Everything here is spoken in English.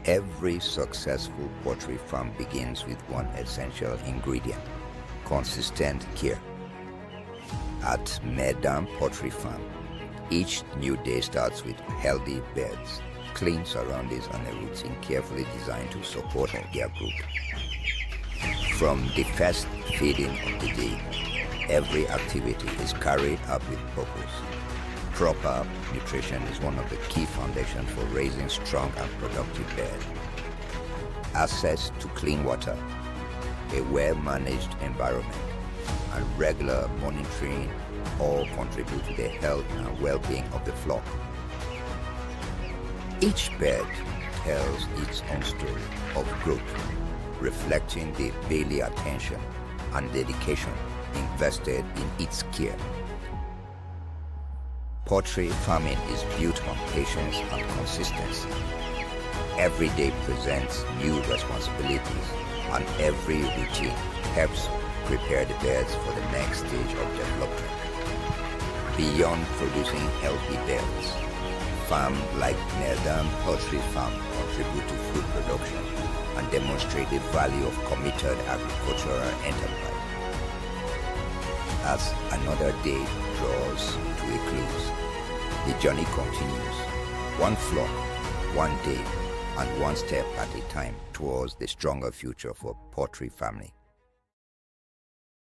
Every successful poultry farm begins with one essential ingredient: consistent care. At MerDan Poultry Farm, each new day starts with healthy birds, clean surroundings, and a routine carefully designed to support their growth. From the first feeding of the day, every activity is carried out with purpose. Proper nutrition is one of the key foundations for raising strong and productive birds. Access to clean water, a well-managed environment, and regular monitoring all contribute to the health and well-being of the flock. Each bird tells its own story of growth, reflecting the daily attention and dedication invested in its care. Poultry farming is built on patience and consistency. Every day presents new responsibilities, and every routine helps prepare the birds for the next stage of development. Beyond producing healthy birds, farms like MerDan Poultry Farm contribute to food production and demonstrate the value of committed agricultural enterprise. As another day draws to a close, the journey continues, one flock, one day, and one step at a time towards the stronger future for poultry farming.